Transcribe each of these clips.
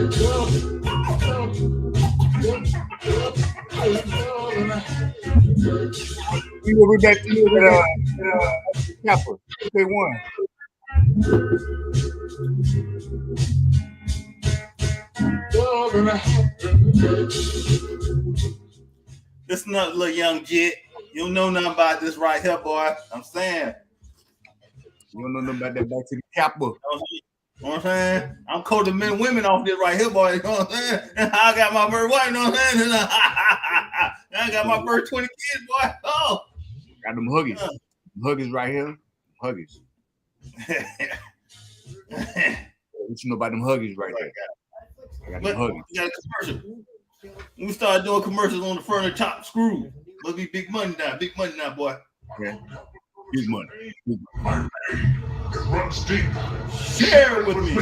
You over that Kappa. They won. This is not little young jit. You don't know nothing about this right here, boy. I'm saying. You don't know nothing about that back to the Kappa. You know what I'm saying? I'm coating men and women off this right here, boy. You know what I'm saying? I got my first wife, you know what I'm saying? I got my first 20 kids, boy. Oh. Got them huggies. Huggies right here. Huggies. What you know about them huggies right there? I got them huggies. You got a commercial. We started doing commercials on the front of the top screw. Must be big money now. Big money now, boy. Okay. Big money. Big money. Share it with me.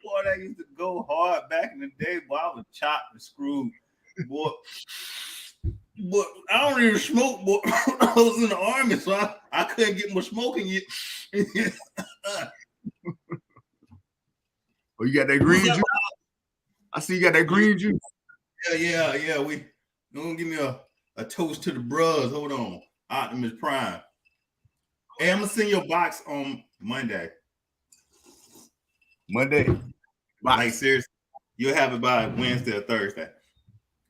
Boy, that used to go hard back in the day. Boy, I was chopped and screwed. Boy, but I don't even smoke. Boy, I was in the army, so I couldn't get more smoking yet. Oh, you got that green juice? I see you got that green juice. Yeah. We gonna give me a toast to the bros. Hold on, Optimus Prime. Hey, I'm gonna send your box on Monday. Like seriously, you'll have it by Wednesday or Thursday.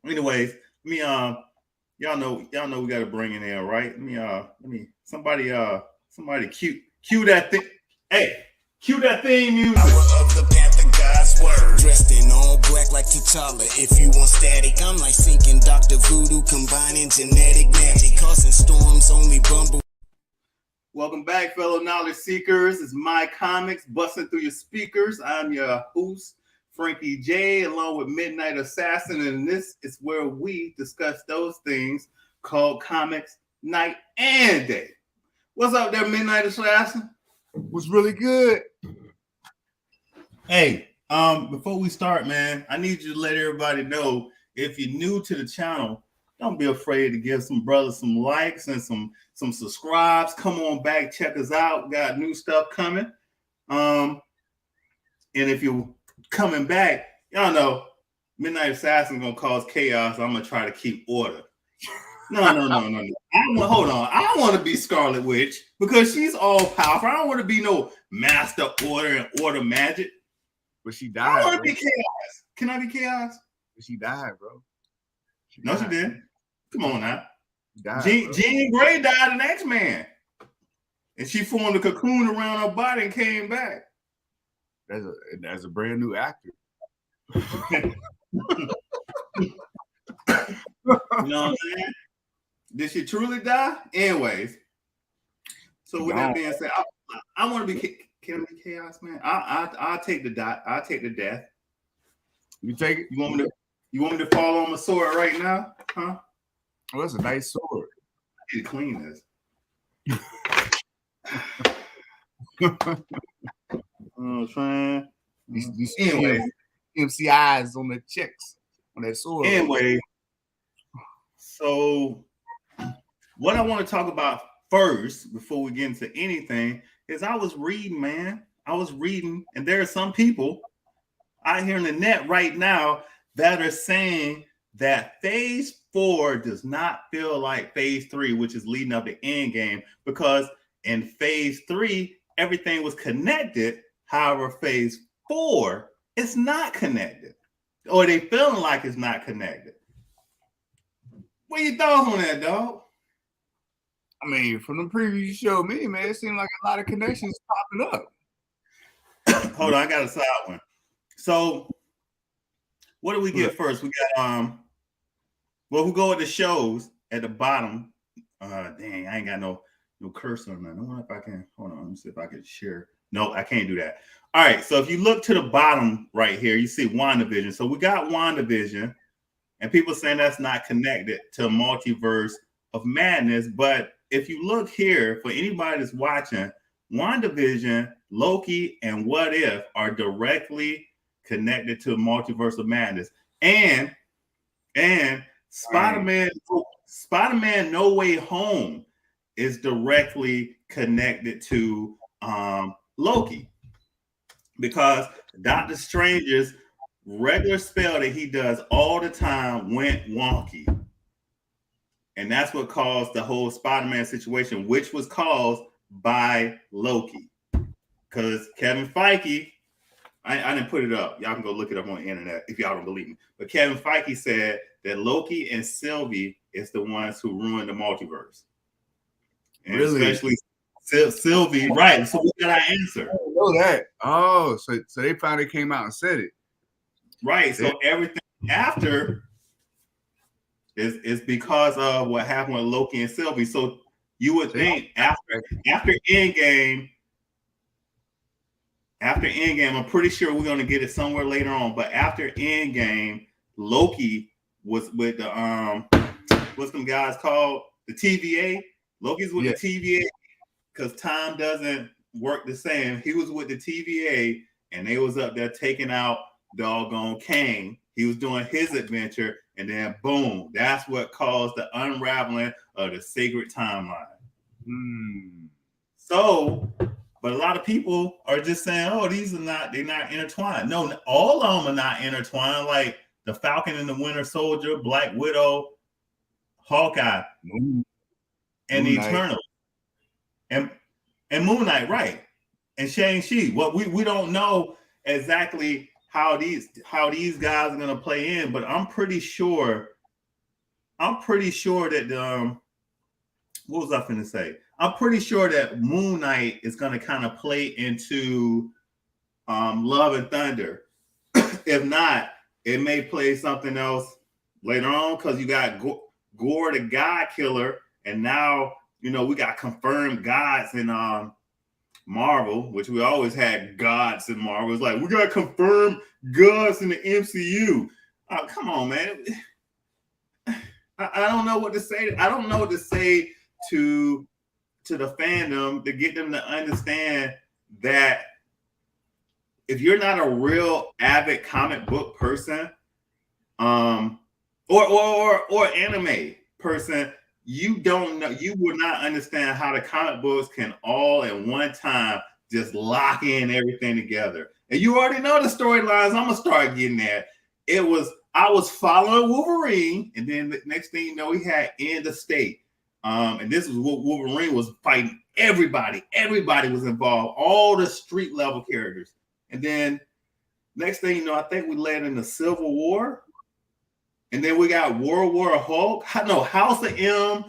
Anyways, y'all know we gotta bring it in, right? Let me somebody cue that thing. Hey, cue that theme music. Power of the Panther, God's word. Dressed in all black like T'Challa. If you want static, I'm like sinking Dr. Voodoo, combining genetic magic, causing storms only Bumble. Welcome back, fellow knowledge seekers. It's My Comics busting through your speakers. I'm your host, Frankie J, along with Midnight Assassin, and this is where we discuss those things called comics night and day. What's up there, Midnight Assassin? Was really good. Hey, before we start, man, I need you to let everybody know, if you're new to the channel, don't be afraid to give some brothers some likes and some subscribes. Come on back, check us out. Got new stuff coming. And if you're coming back, y'all know Midnight Assassin gonna cause chaos. I'm gonna try to keep order. No. Hold on. I don't want to be Scarlet Witch because she's all powerful. I don't want to be no master order and order magic. But she died. I want to be chaos. Can I be chaos? But she died, bro. She didn't. Come on now. Died, Jean Grey died in X-Men. And she formed a cocoon around her body and came back. That's a brand new actor. You know what I'm saying? Did she truly die? Anyways. So with that being said, I want to be. Can I be chaos, man? I'll take the dot. I'll take the death. You take it? You want me to fall on my sword right now? Huh? Oh, that's a nice sword. I need to clean this. Trying. Anyway, MCIs on the checks on that sword. Anyway, so what I want to talk about first, before we get into anything, is I was reading, and there are some people out here in the net right now that are saying that Phase 4 does not feel like Phase 3, which is leading up to Endgame, because in Phase 3 everything was connected. However, Phase 4 is not connected, or they feeling like it's not connected. What you thoughts on that, dog? I mean, from the preview you showed me, man, it seemed like a lot of connections popping up. Hold on, I got a side one. So, what do we get first? We got well, we go with the shows at the bottom. Dang, I ain't got no cursor on that. I wonder if I can. Hold on, let me see if I can share. No, I can't do that. All right, so if you look to the bottom right here, you see WandaVision. So we got WandaVision, and people saying that's not connected to Multiverse of Madness. But if you look here, for anybody that's watching, WandaVision, Loki, and What If are directly connected to Multiverse of Madness. And Spider-Man No Way Home is directly connected to Loki, because Doctor Strange's regular spell that he does all the time went wonky. And that's what caused the whole Spider-Man situation, which was caused by Loki. Because Kevin Feige, I didn't put it up. Y'all can go look it up on the internet if y'all don't believe me. But Kevin Feige said that Loki and Sylvie is the ones who ruined the multiverse. And really? Especially Sylvie, right? So we got our answer. I didn't know that. Oh, so they finally came out and said it. Right. So everything after is because of what happened with Loki and Sylvie. So you would think after Endgame, I'm pretty sure we're gonna get it somewhere later on. But after Endgame, Loki was with the what's them guys called? The TVA. Loki's with the TVA because time doesn't work the same. He was with the TVA and they was up there taking out doggone Kang. He was doing his adventure, and then boom, that's what caused the unraveling of the sacred timeline. So, but a lot of people are just saying, oh, they're not intertwined. No, all of them are not intertwined, like the Falcon and the Winter Soldier, Black Widow, Hawkeye, and the Eternal, and Moon Knight, right? And Shang-Chi. Well, we don't know exactly how these guys are gonna play in, but I'm pretty sure that what was I finna say? I'm pretty sure that Moon Knight is gonna kind of play into Love and Thunder. If not, it may play something else later on, because you got Gore the God Killer, and now we got confirmed gods in Marvel, which we always had gods in Marvel. It's like we got confirmed gods in the MCU. Oh, come on, man. I don't know what to say. I don't know what to say to the fandom to get them to understand that if you're not a real avid comic book person, or anime person, you don't know, you will not understand how the comic books can all at one time just lock in everything together. And you already know the storylines. I'm gonna start getting that. I was following Wolverine, and then the next thing you know, he had End of State. And this was what Wolverine was fighting everybody. Everybody was involved, all the street level characters. And then next thing you know, I think we led in the Civil War. And then we got World War Hulk. No, House of M,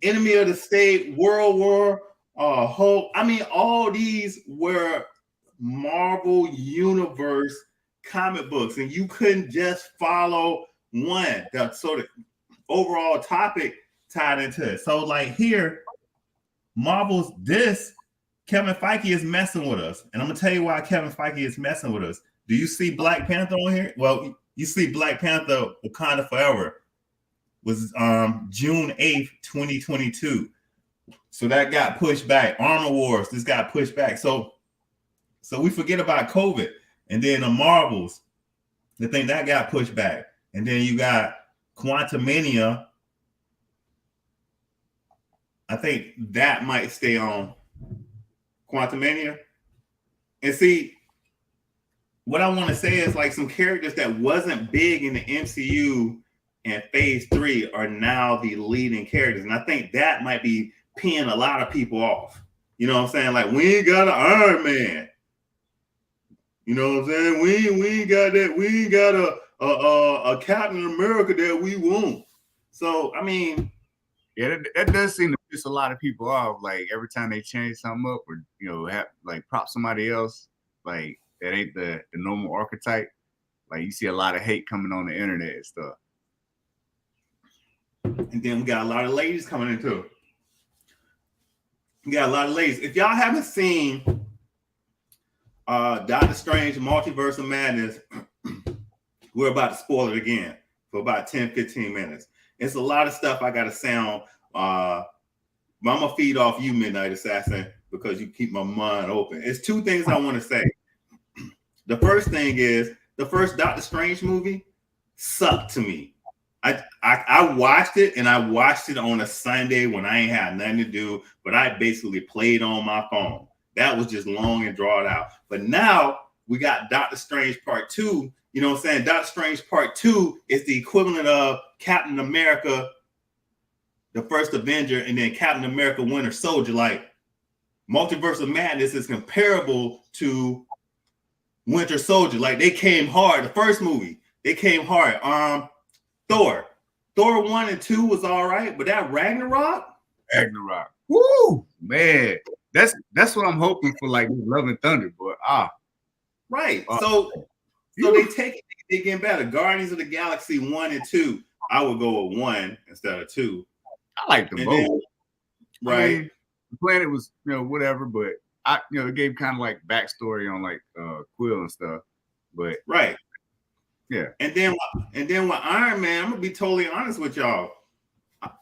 Enemy of the State, World War Hulk. I mean, all these were Marvel Universe comic books, and you couldn't just follow one. So the overall topic tied into it. So like here, Marvel's Kevin Feige is messing with us. And I'm going to tell you why Kevin Feige is messing with us. Do you see Black Panther on here? Well, you see Black Panther Wakanda Forever was June 8th, 2022. So that got pushed back. Armor Wars, this got pushed back. So we forget about COVID. And then the Marvels, the thing that got pushed back. And then you got Quantumania. I think that might stay on Quantumania. And see, what I want to say is like some characters that wasn't big in the MCU and Phase 3 are now the leading characters. And I think that might be peeing a lot of people off. You know what I'm saying? Like, we ain't got an Iron Man. You know what I'm saying? We ain't got that. We ain't got a Captain America that we want. So, I mean. Yeah, that does seem to piss a lot of people off. Like every time they change something up, or have like prop somebody else, like that ain't the normal archetype. Like you see a lot of hate coming on the internet and stuff. And then we got a lot of ladies coming into it. We got a lot of ladies. If y'all haven't seen Doctor Strange Multiverse of Madness, we're about to spoil it again for about 10-15 minutes. It's a lot of stuff I got to sound. I'm going to feed off you, Midnight Assassin, because you keep my mind open. It's two things I want to say. The first thing is, the first Doctor Strange movie sucked to me. I watched it, and I watched it on a Sunday when I ain't had nothing to do, but I basically played on my phone. That was just long and drawn out. But now we got Doctor Strange Part 2. You know what I'm saying? Doctor Strange Part 2 is the equivalent of Captain America, the first Avenger, and then Captain America Winter Soldier. Like, Multiverse of Madness is comparable to Winter Soldier. Like, they came hard. The first movie, they came hard. Thor 1 and 2 was all right, but that Ragnarok, woo, man, that's what I'm hoping for, like Love and Thunder, but right. So they take it, they getting better. Guardians of the Galaxy 1 and 2, I would go with 1 instead of 2. I like them both. Right. I mean, the planet was whatever, but it gave kind of like backstory on like Quill and stuff, but right. Yeah. And then with Iron Man, I'm gonna be totally honest with y'all.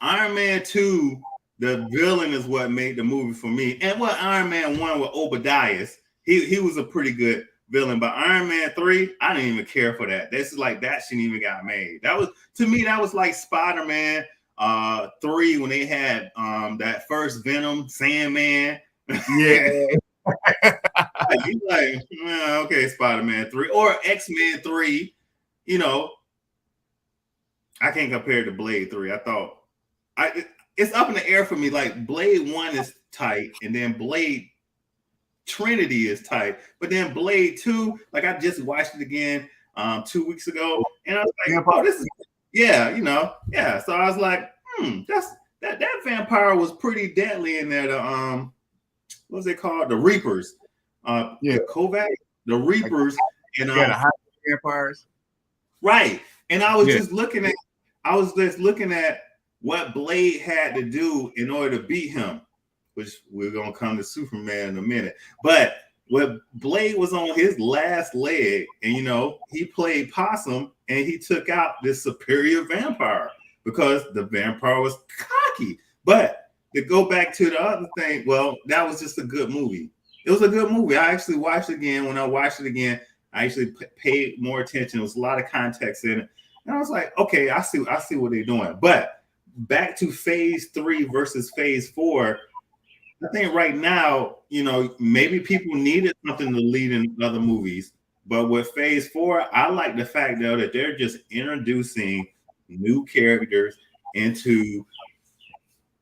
Iron Man 2, the villain is what made the movie for me. And what Iron Man 1 with Obadiah, he was a pretty good villain. But Iron Man 3, I didn't even care for that. This is like, that shouldn't even got made. That was, to me, that was like Spider-Man 3 when they had that first Venom, Sandman. Yeah. He's like, okay, Spider-Man 3 or X-Men 3. I can't compare it to Blade 3. I thought it's up in the air for me. Like, Blade 1 is tight, and then Blade Trinity is tight, but then Blade 2, like, I just watched it again 2 weeks ago, and I was like, oh, this is yeah. So I was like, that's that vampire was pretty deadly in there. The what's it called? The Reapers. The Kovac, the Reapers, and the high vampires. Right. And I was just looking at what Blade had to do in order to beat him, which we're gonna come to Superman in a minute. But when Blade was on his last leg, and he played possum, and he took out this superior vampire because the vampire was cocky. But to go back to the other thing, well, that was just a good movie. It was a good movie. I actually watched it again. When I watched it again, I actually paid more attention. There was a lot of context in it. And I was like, okay, I see what they're doing. But back to phase 3 versus phase 4, I think right now, maybe people needed something to lead in other movies. But with phase 4, I like the fact, though, that they're just introducing new characters into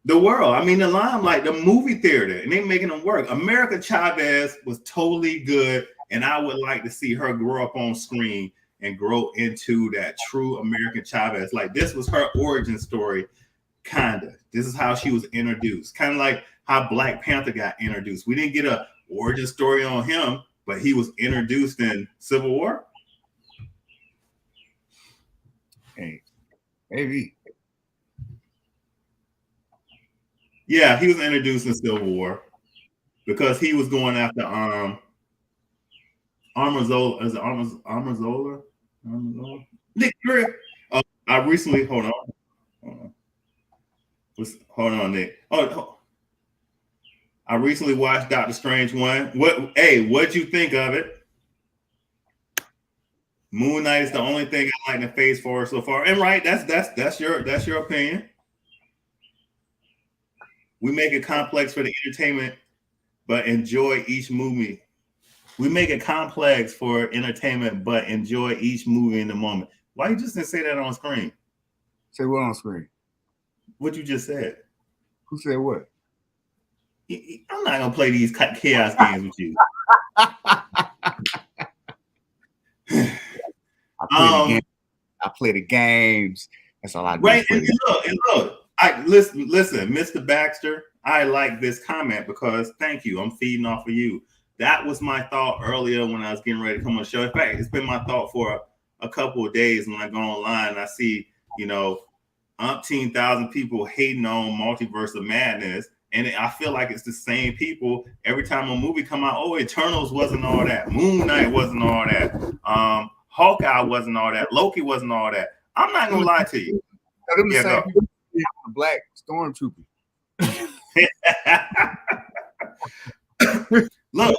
the world. I mean, the limelight, the movie theater, and they're making them work. America Chavez was totally good. And I would like to see her grow up on screen and grow into that true American Chavez. Like, this was her origin story, kinda. This is how she was introduced. Kind of like how Black Panther got introduced. We didn't get an origin story on him, but he was introduced in Civil War. Hey, maybe. Yeah, he was introduced in Civil War because he was going after Armazola. Is it Armazola? Nick Fury. I recently hold on, Nick. I recently watched Doctor Strange 1. What'd you think of it? Moon Knight is the only thing I like in phase 4 so far. And right, that's your opinion. We make it complex for the entertainment, but enjoy each movie. We make it complex for entertainment, but enjoy each movie in the moment. Why you just didn't say that on screen? Say what on screen? What you just said. Who said what? I'm not gonna play these chaos games with you. I play the games. That's all I do. Right, and look, listen, Mr. Baxter. I like this comment because thank you. I'm feeding off of you. That was my thought earlier when I was getting ready to come on the show. In fact, it's been my thought for a couple of days when I go online and I see, umpteen thousand people hating on Multiverse of Madness. And I feel like it's the same people every time a movie come out. Oh, Eternals wasn't all that. Moon Knight wasn't all that. Hawkeye wasn't all that. Loki wasn't all that. I'm not gonna lie to you. Yeah, go. The Black Stormtrooper. Look,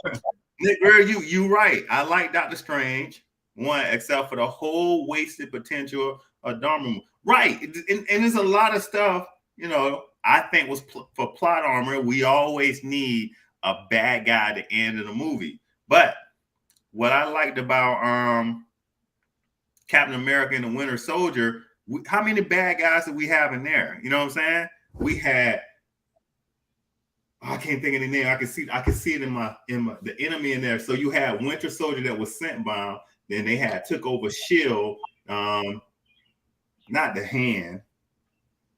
Nick, girl, you right. I like Doctor Strange, one, except for the whole wasted potential of Dormammu. Right, and there's a lot of stuff, I think was for plot armor. We always need a bad guy at the end of the movie. But what I liked about Captain America and the Winter Soldier, how many bad guys did we have in there? You know what I'm saying? We had, I can't think of the name. I can see it in my the enemy in there. So you had Winter Soldier that was sent by him. Then they took over Shield. Not the Hand.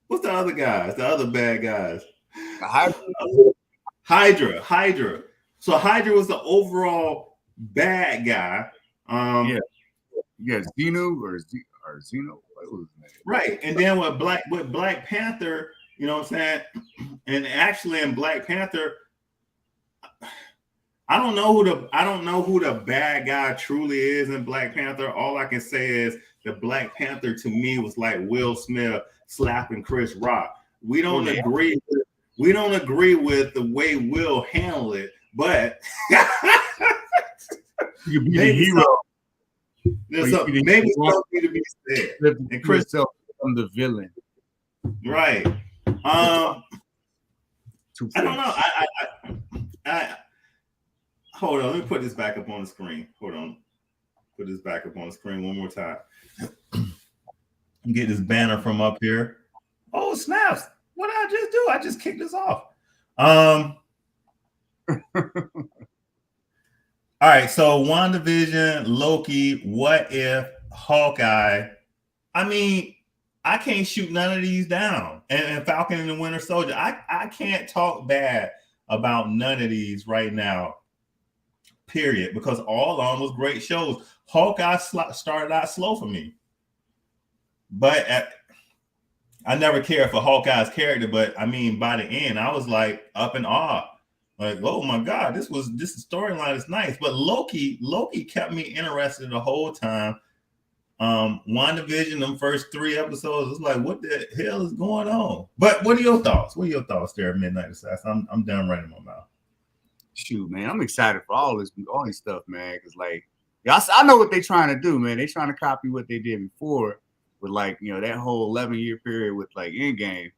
What's the other guys? The other bad guys? Hydra. So Hydra was the overall bad guy. Zeno or Zeno. What was his name? Right. And then with Black Panther, you know what I'm saying? And actually in Black Panther, I don't know who the bad guy truly is in Black Panther. All I can say is the Black Panther to me was like Will Smith slapping Chris Rock. We don't agree with the way Will handled it, but you could be the hero. Maybe something to be said. And Chris from the villain. Right. I don't know. I hold on. Let me put this back up on the screen. Hold on. Put this back up on the screen one more time. Get this banner from up here. Oh, snaps. What did I just do? I just kicked this off. All right. So WandaVision, Loki, What If, Hawkeye. I mean, I can't shoot none of these down. And Falcon and the Winter Soldier. I can't talk bad about none of these right now. Period. Because all of them was great shows. Hawkeye started out slow for me. But I never cared for Hawkeye's character, but I mean, by the end, I was like up in awe. Like, oh my God, this storyline is nice. But Loki kept me interested the whole time. WandaVision, them first 3 episodes, it's like, what the hell is going on? But what are your thoughts? What are your thoughts there, Midnight Assassin? I'm done running my mouth. Shoot, man, I'm excited for all this stuff, man. Because I know what they're trying to do, man. They're trying to copy what they did before. With that whole 11-year period with Endgame,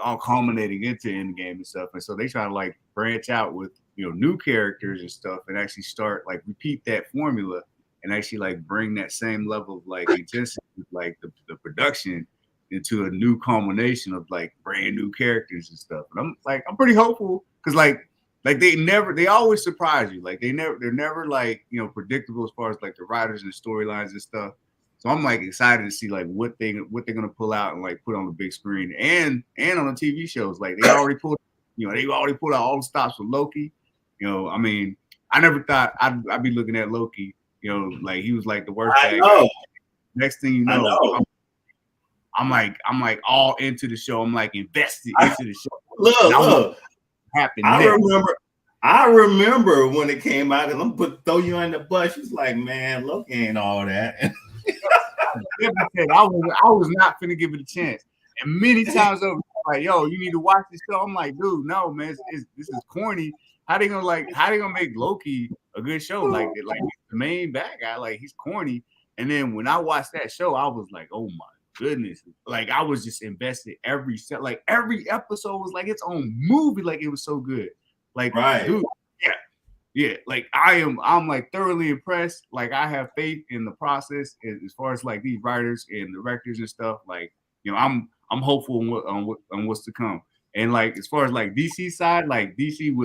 all culminating into Endgame and stuff, and so they try to branch out with new characters and stuff, and actually start repeat that formula and actually bring that same level of intensity, the production into a new culmination of brand new characters and stuff. And I'm pretty hopeful because they always surprise you. They're never predictable as far as the writers and storylines and stuff. So I'm excited to see what they're gonna pull out and put on the big screen and on the TV shows. They already pulled out all the stops with Loki. I mean, I never thought I'd be looking at Loki. He was the worst bad guy. Next thing you know. I'm all into the show. I'm invested into the show. Look. I remember when it came out, and I'm throw you on the bus. She's like, man, Loki ain't all that. I was not finna give it a chance. And many times over, yo, you need to watch this show. I'm like, dude, no, man, this is corny. How they gonna make Loki a good show? He's the main bad guy, he's corny. And then when I watched that show, I was like, oh my goodness. I was just invested every episode was its own movie. It was so good. Right. Dude, yeah, I'm thoroughly impressed. I have faith in the process as far as these writers and directors and stuff. I'm hopeful on what's to come. And as far as DC side, DC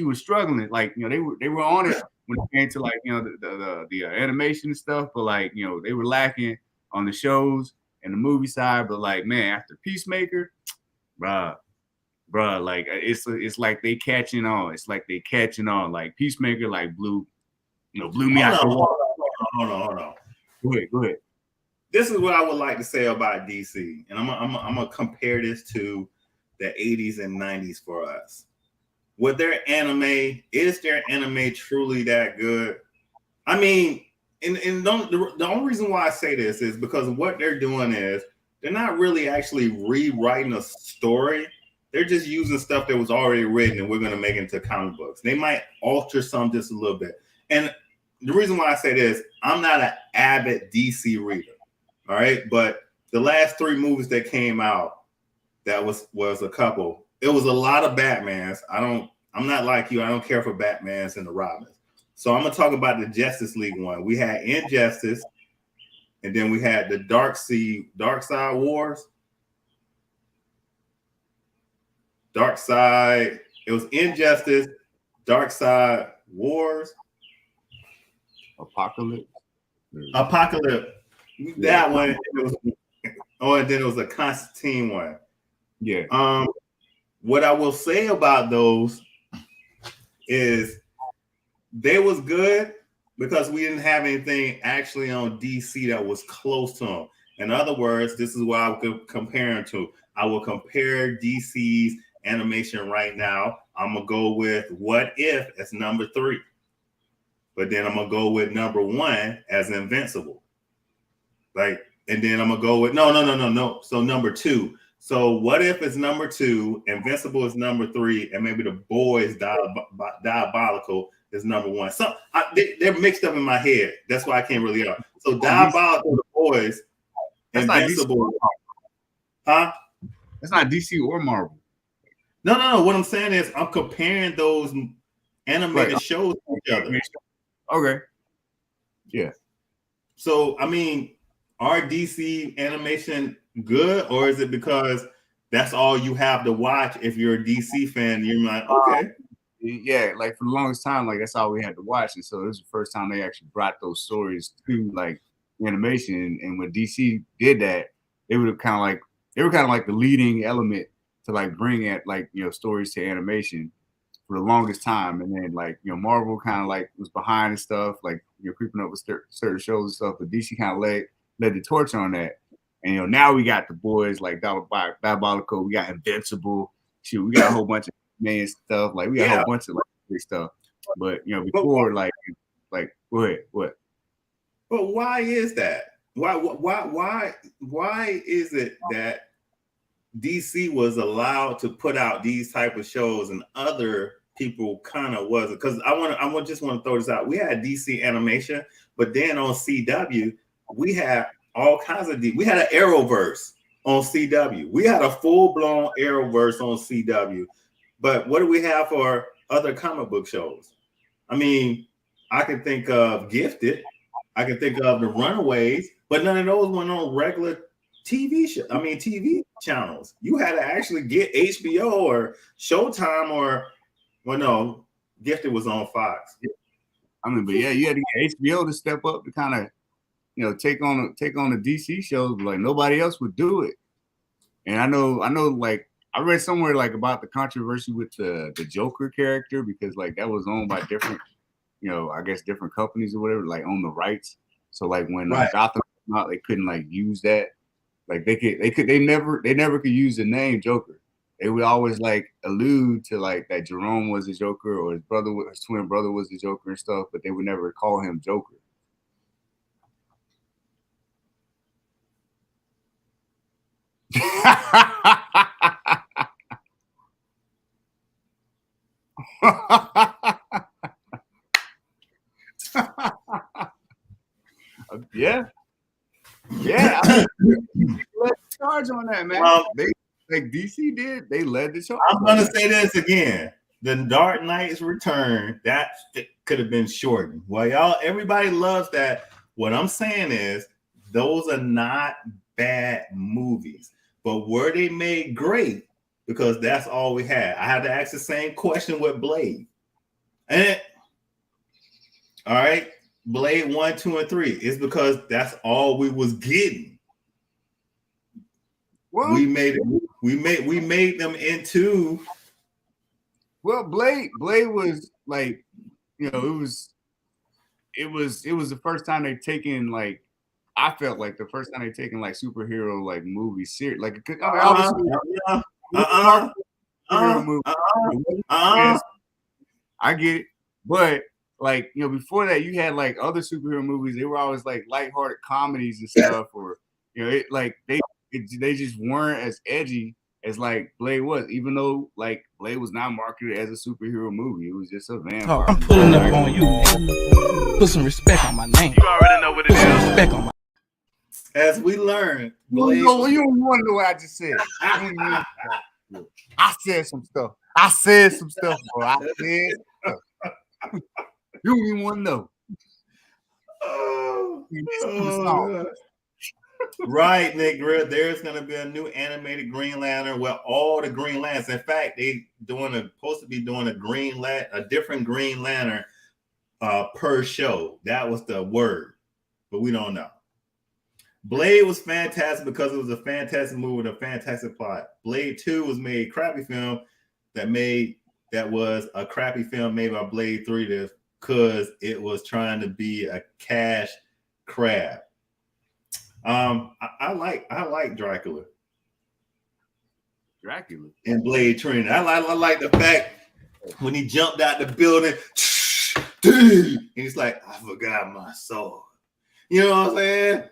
was struggling. They were on it when it came to the animation and stuff, but they were lacking on the shows and the movie side. But man, after Peacemaker, bruh, like it's like they catching on. It's like they catching on. Like Peacemaker, like blew me out the water. Hold on. Go ahead. This is what I would like to say about DC, and I'm gonna compare this to the 80s and 90s for us. With their anime, is their anime truly that good? I mean, the only reason why I say this is because what they're doing is they're not really actually rewriting a story. They're just using stuff that was already written and we're going to make it into comic books. They might alter some just a little bit. And the reason why I say this, I'm not an avid DC reader. All right. But the last 3 movies that came out, that was a couple. It was a lot of Batmans. I'm not like you. I don't care for Batmans and the Robins. So I'm going to talk about the Justice League one. We had Injustice, and then we had the Dark Side Wars. Dark Side, it was Injustice, Dark Side Wars. Apocalypse. That one. And then it was a Constantine one. Yeah. What I will say about those is they was good because we didn't have anything actually on DC that was close to them. In other words, this is what I would compare them to. I will compare DC's animation right now. I'm going to go with What If as number 3. But then I'm going to go with number 1 as Invincible. And then I'm going to go with, no. So number 2. So What If is number 2, Invincible is number 3, and maybe The Boys Diabolical is number 1. So they're mixed up in my head. That's why I can't really know. So Diabolical, The Boys, Invincible. Huh? That's not DC or Marvel. No. What I'm saying is I'm comparing those animated shows to each other. Okay. Yeah. So, I mean, are DC animation good, or is it because that's all you have to watch if you're a DC fan? You're like, okay. Yeah, like for the longest time, like that's all we had to watch. And so it was the first time they actually brought those stories to like animation. And when DC did that, they were kind of like the leading element to like bring at like, stories to animation for the longest time. And then like, Marvel kind of like was behind and stuff, like, creeping up with certain shows and stuff, but DC kind of led the torch on that. And, now we got The Boys, like Diabolical, we got Invincible, shoot, we got a whole bunch of man stuff, like we got a whole bunch of like great stuff. But, before like, go ahead, what? But why is that? Why is it that DC was allowed to put out these type of shows and other people kind of wasn't? Because I just want to throw this out. We had DC animation, but then on CW, we had all kinds of we had an Arrowverse on CW. We had a full-blown Arrowverse on CW. But what do we have for other comic book shows? I mean, I can think of Gifted. I can think of The Runaways, but none of those went on regular TV channels. You had to actually get HBO or Showtime no, Gifted was on Fox. I mean, but yeah, you had to get HBO to step up to kind of, take on the DC shows, but like nobody else would do it. And I know, like I read somewhere like about the controversy with the Joker character because like that was owned by different, I guess different companies or whatever, like own the rights. So like when Gotham came out, they couldn't like use that. Like they never could use the name Joker. They would always like allude to like that Jerome was the Joker or his twin brother was the Joker and stuff, but they would never call him Joker. Yeah. I mean, led the charge on that, man. They like DC did. They led the charge. I'm gonna say this again. The Dark Knight's Return, that could have been shortened. Well, everybody loves that. What I'm saying is those are not bad movies, but were they made great? Because that's all we had. I had to ask the same question with Blade. And all right, Blade 1, 2, and 3 is because that's all we was getting. Well, we made it. We made them into. Well, Blade was like, you know, it was the first time they taken like, I felt like the first time they taken like superhero like movies serious. Like, I mean, obviously, superhero movie. Yes, I get it, but like, you know, before that, you had like other superhero movies. They were always like lighthearted comedies and stuff, or you know, they just weren't as edgy as like Blade was. Even though like Blade was not marketed as a superhero movie, it was just a vampire. I'm pulling up on you. Put some respect on my name. You already know what it is. Put some respect on my. As we learned, Blade. You don't want to know what I just said. I said some stuff. Bro. I said stuff. You don't even want to know. Right, Nick. There's going to be a new animated Green Lantern where all the Green Lanterns. In fact, they supposed to be doing a different Green Lantern per show. That was the word, but we don't know. Blade was fantastic because it was a fantastic movie with a fantastic plot. Blade 2 was made a crappy film that was a crappy film made by Blade 3 because it was trying to be a cash grab. I like Dracula. And Blade Trinity. I like the fact when he jumped out the building, and he's like, I forgot my sword. You know what I'm saying?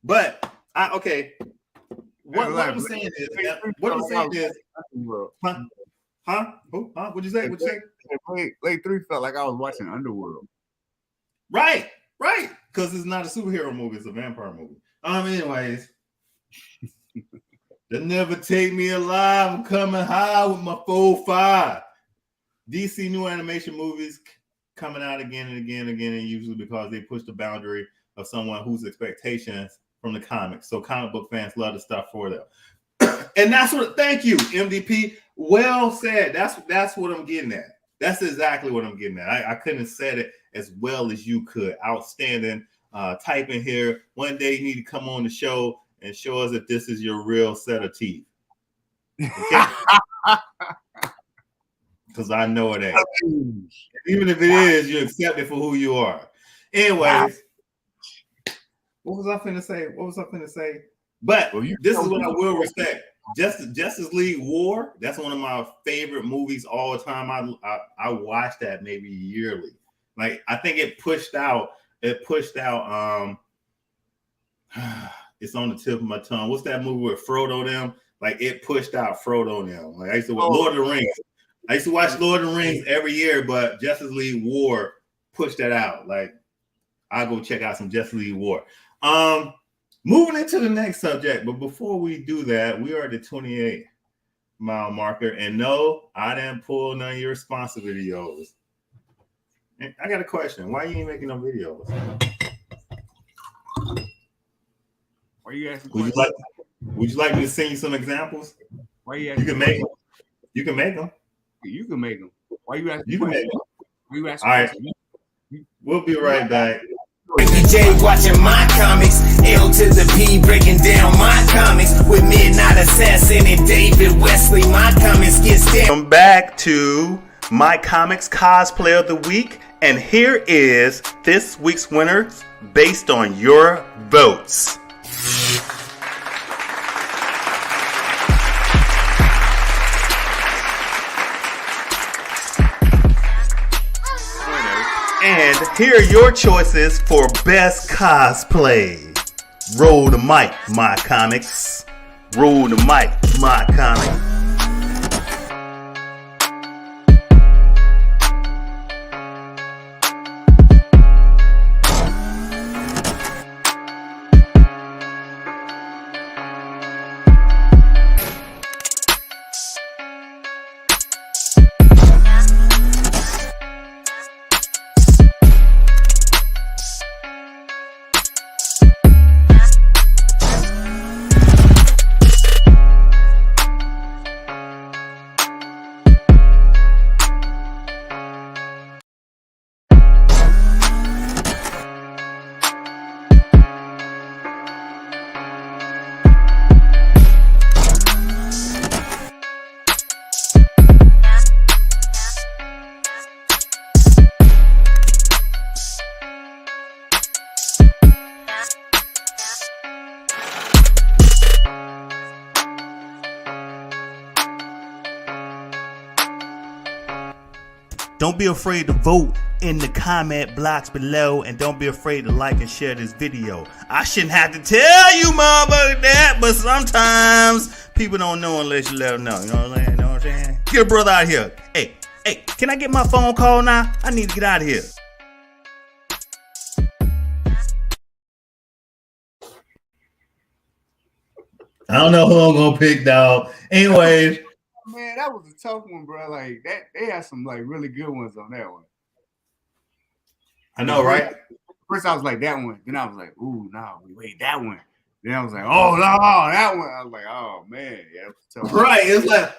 But what I'm saying is, huh? What'd you say? Blade 3 felt like I was watching Underworld. Right, because it's not a superhero movie; it's a vampire movie. Anyways, they'll never take me alive. I'm coming high with my 4-5. DC new animation movies coming out again and again and again, and usually because they push the boundary of someone whose expectations from the comics. So comic book fans love the stuff for them. And that's what, thank you, MDP. Well said. That's what I'm getting at. That's exactly what I'm getting at. I couldn't have said it as well as you could. Outstanding. Type in here. One day you need to come on the show and show us that this is your real set of teeth. Okay? Because I know it ain't. Even if it is, you accept it for who you are. Anyways. What was I finna say? But this is what I will respect. Justice League War. That's one of my favorite movies all the time. I watch that maybe yearly. Like I think it pushed out. It's on the tip of my tongue. What's that movie with Frodo them? Like it pushed out Frodo them. Like I used to watch Lord of the Rings. I used to watch Lord of the Rings every year, but Justice League War pushed that out. Like I'll go check out some Justice League War. Moving into the next subject, but before we do that, we are at the 28-mile marker. And no, I didn't pull none of your sponsor videos. And I got a question. Why you ain't making no videos? Why you asking? Would you like me to send you some examples? Why you asking? You can make them. You can make them. You can make them. Why you asking? You can make them. Why you asking? All right. We'll be right back. Ricky J watching my comics, L to the P breaking down my comics with Midnight Assassin and David Wesley. My comics get stamped. Welcome back to My Comics Cosplay of the Week, and here is this week's winners based on your votes. And here are your choices for best cosplay. Roll the mic, My Comics. Roll the mic, My Comics. Don't be afraid to vote in the comment blocks below, and don't be afraid to like and share this video. I shouldn't have to tell you, motherfucker, that, but sometimes people don't know unless you let them know. You know what I'm saying? You know what I'm saying? Get a brother out of here. Hey, can I get my phone call now? I need to get out of here. I don't know who I'm gonna pick, dog. Anyways. Man, that was a tough one, bro. Like that, they had some like really good ones on that one. I know, right? First, I was like that one. Then I was like, ooh, no, wait, that one. Then I was like, oh no, that one. I was like, oh man, yeah, tough. Right. It's like,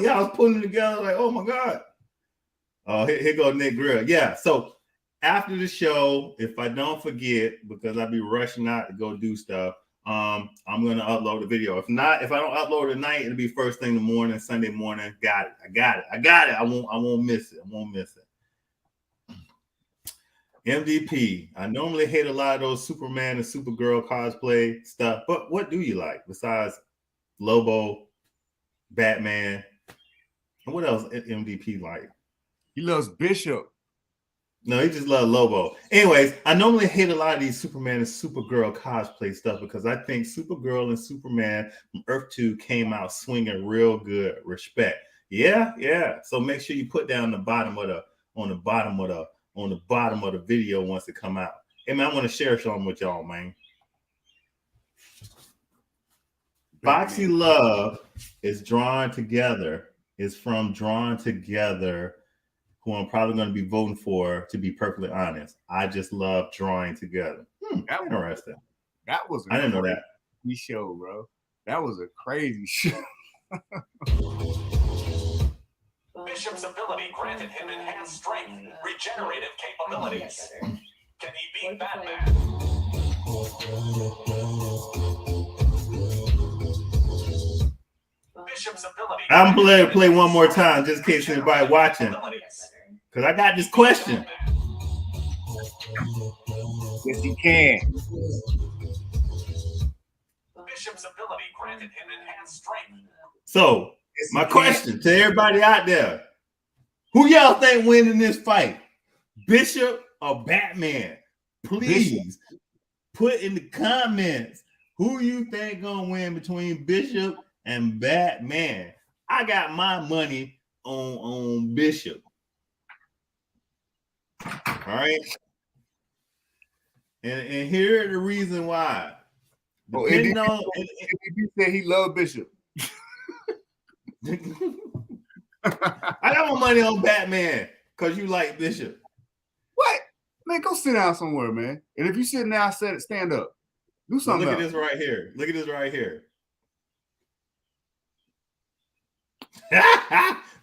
yeah, I was putting it together, like, oh my god. Oh, here goes Nick Grill. Yeah. So after the show, if I don't forget, because I'll be rushing out to go do stuff. I'm gonna upload the video. If not, if I don't upload it tonight, it'll be first thing in the morning, Sunday morning. Got it. I got it. I won't miss it. MVP. I normally hate a lot of those Superman and Supergirl cosplay stuff, but what do you like besides Lobo, Batman, and what else MVP like? He loves Bishop. No, he just loves Lobo. Anyways, I normally hate a lot of these Superman and Supergirl cosplay stuff because I think Supergirl and Superman from Earth 2 came out swinging real good. Respect. Yeah. So make sure you put that on the bottom of the video once it come out. Hey man, I want to share something with y'all, man. Foxy Love is from Drawn Together, who I'm probably going to be voting for, to be perfectly honest. I just love Drawing Together. Interesting. That was I didn't know that. Show, bro. That was a crazy show. Bishop's ability granted him enhanced strength, regenerative capabilities. Can he beat Batman? Bishop's ability. I'm going to play one more time just in case anybody watching. Because I got this question. Yes, he can. Bishop's ability granted him enhanced strength. So, my question to everybody out there, who y'all think win in this fight? Bishop or Batman? Please put in the comments who you think gonna win between Bishop and Batman. I got my money on Bishop. All right. And here are the reason why. Depending on you said he loved Bishop. I got my money on Batman because you like Bishop. What? Man, go sit down somewhere, man. And if you sitting down, stand up. Do something. Look at this right here. Look at this right here.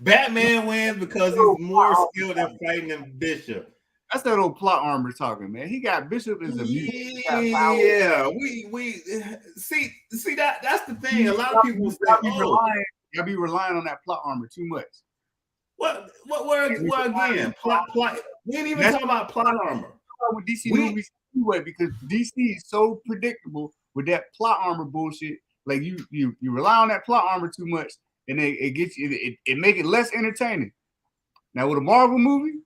Batman wins because he's more skilled at fighting than Bishop. That's that old plot armor talking, man. He got Bishop as a yeah. We see that's the thing. A lot of people say, y'all be relying on that plot armor too much. What again? Plot. We ain't even talking about plot armor. With DC movies anyway, because DC is so predictable with that plot armor bullshit. Like you rely on that plot armor too much, and it gets you. It make it less entertaining. Now with a Marvel movie,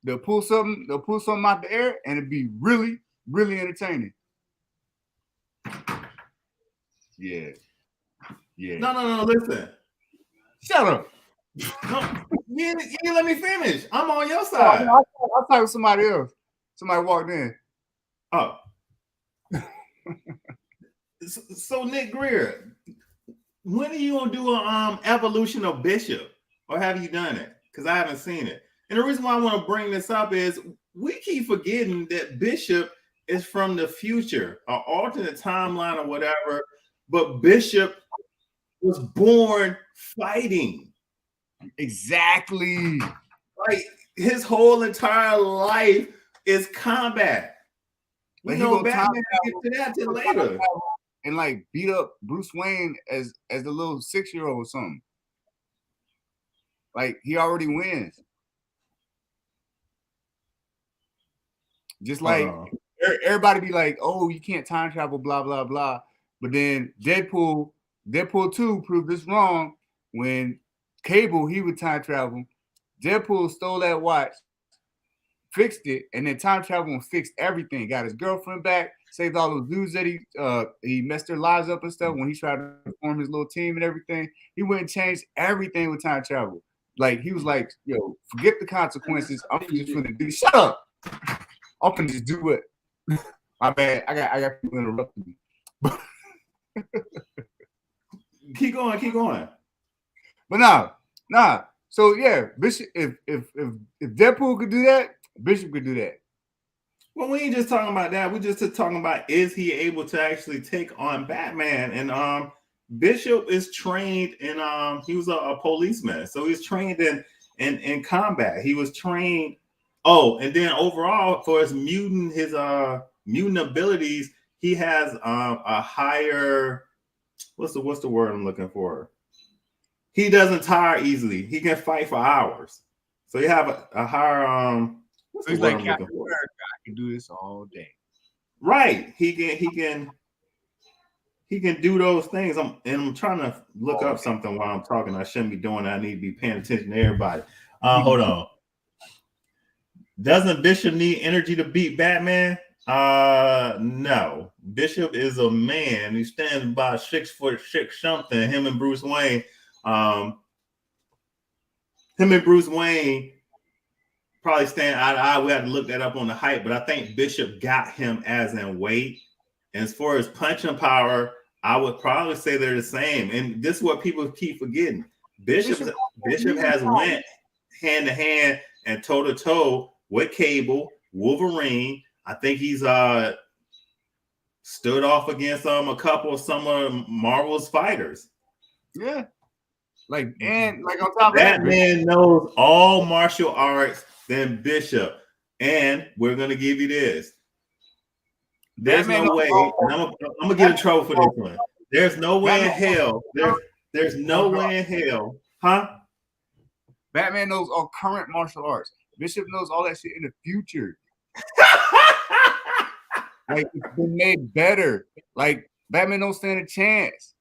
they'll pull something out the air, and it'd be really, really entertaining. Yeah. No. Listen. Shut up. No, you didn't let me finish. I'm on your side. I'll talk to somebody else. Somebody walked in. Oh. So Nick Greer, when are you gonna do an evolution of Bishop, or have you done it? Because I haven't seen it. And the reason why I want to bring this up is we keep forgetting that Bishop is from the future, an alternate timeline or whatever. But Bishop was born fighting. Exactly. Like his whole entire life is combat. We know Batman get to that till later. And like beat up Bruce Wayne as the little 6-year-old or something. Like he already wins. Just like everybody be like, oh, you can't time travel, blah, blah, blah. But then Deadpool 2 proved this wrong when Cable, he would time travel Deadpool stole that watch, fixed it, and then time travel and fixed everything. Got his girlfriend back, saved all those dudes that he messed their lives up and stuff when he tried to form his little team and everything. He went and changed everything with time travel. Like he was like, yo, forget the consequences. I'm just gonna do. Shut up. I'm gonna just do what. My bad. I got people interrupting me. Keep going. But nah. So yeah, Bishop. If Deadpool could do that, Bishop could do that. Well, we ain't just talking about that. We're just talking about, is he able to actually take on Batman? And Bishop is trained in he was a policeman, so he's trained in combat. He was trained. Oh, and then overall for his mutant abilities, he has a higher. What's the word I'm looking for? He doesn't tire easily. He can fight for hours. So you have a higher what's the He's word like I'm Captain looking for? America. I can do this all day. Right. He can do those things. I'm trying to look up something while I'm talking. I shouldn't be doing that. I need to be paying attention to everybody. Hold on. Doesn't Bishop need energy to beat Batman? No. Bishop is a man. He stands about 6'6" something. Him and Bruce Wayne probably stand eye to eye. We had to look that up on the height, but I think Bishop got him as in weight. And as far as punching power, I would probably say they're the same. And this is what people keep forgetting. Bishop has went hand to hand and toe to toe with Cable, Wolverine. I think he's stood off against a couple of some of Marvel's fighters. Yeah. Like on top of that, Batman knows all martial arts than Bishop. And we're gonna give you this. There's no way. I'm gonna get in trouble for this one. There's no way in hell. There's no way in hell. Huh? Batman knows all current martial arts. Bishop knows all that shit in the future. Like it's been made better. Like Batman don't stand a chance.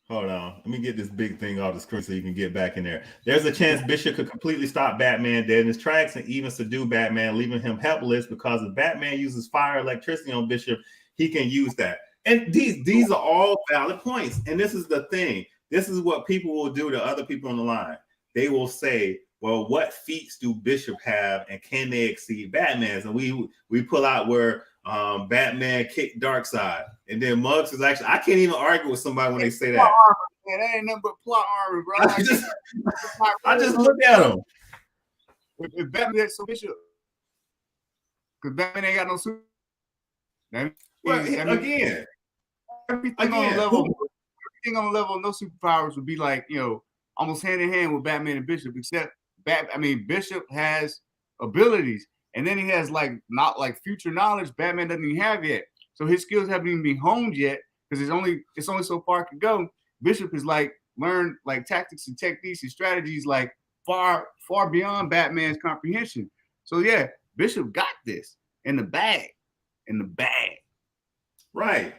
Hold on. Let me get this big thing off the screen so you can get back in there. There's a chance Bishop could completely stop Batman dead in his tracks and even subdue Batman, leaving him helpless, because if Batman uses fire electricity on Bishop, he can use that. And these are all valid points. And this is the thing. This is what people will do to other people on the line. They will say, well, what feats do Bishop have and can they exceed Batman's? And we pull out where Batman kicked Darkseid. And then Muggs is actually, I can't even argue with somebody when they say that. Man, that ain't nothing but plot armor, bro. I just look at him. If Batman, so Bishop, because Batman ain't got no super. Again, everything on the level of no superpowers would be like, almost hand in hand with Batman and Bishop, except Bishop has abilities, and then he has not future knowledge Batman doesn't even have yet. So his skills haven't even been honed yet because it's only so far it can go. Bishop is learned tactics and techniques and strategies far beyond Batman's comprehension. So yeah, Bishop got this in the bag. Right.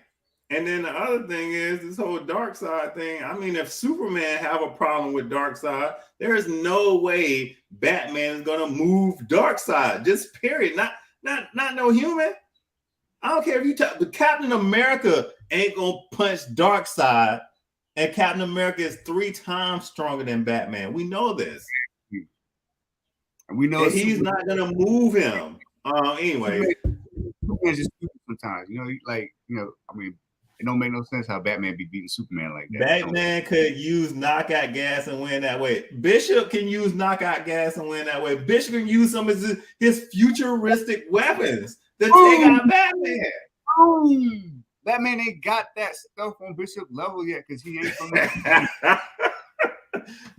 And then the other thing is this whole Darkseid thing. I mean, if Superman have a problem with Darkseid, there is no way Batman is gonna move Darkseid. Just period. Not no human. I don't care if you talk, but Captain America ain't gonna punch Darkseid, and Captain America is 3 times stronger than Batman. We know this. And we know he's not gonna move him. Anyway. Superman's just stupid sometimes. It don't make no sense how Batman be beating Superman like that. Batman could use knockout gas and win that way. Bishop can use knockout gas and win that way. Bishop can use some of his futuristic weapons to take out Batman. Batman ain't got that stuff on Bishop level yet because he ain't from that.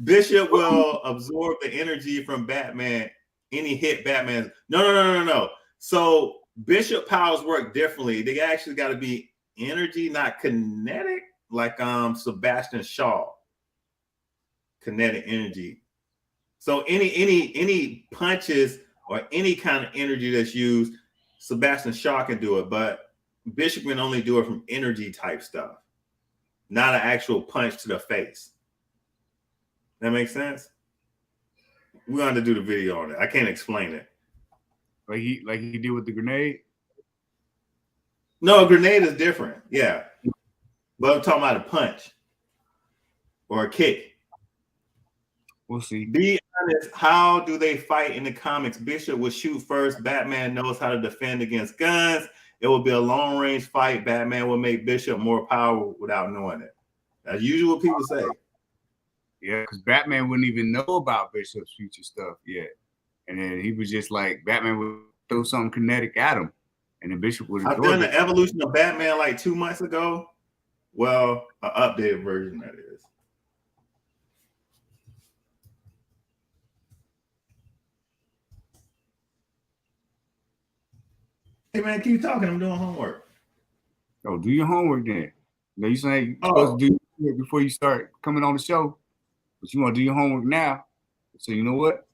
Bishop will absorb the energy from Batman. Any hit Batman. No. So Bishop powers work differently. They actually got to be energy, not kinetic, like Sebastian Shaw. Kinetic energy. So any punches or any kind of energy that's used, Sebastian Shaw can do it, but Bishop can only do it from energy type stuff. not an actual punch to the face. That makes sense? We're going to do the video on it. I can't explain it. Like he did with the grenade? No, a grenade is different. Yeah. But I'm talking about a punch or a kick. We'll see. Be honest, how do they fight in the comics? Bishop will shoot first. Batman knows how to defend against guns. It will be a long-range fight. Batman will make Bishop more powerful without knowing it. That's usually what people say. Yeah, because Batman wouldn't even know about Bishop's future stuff yet. And then he was just like, Batman would throw something kinetic at him. And then Bishop would I've done the evolution of Batman like 2 months ago. Well, an updated version, that is. Hey, man, keep talking. I'm doing homework. Oh, do your homework then. You know, you saying you're supposed to do your homework before you start coming on the show. But you want to do your homework now. So you know what?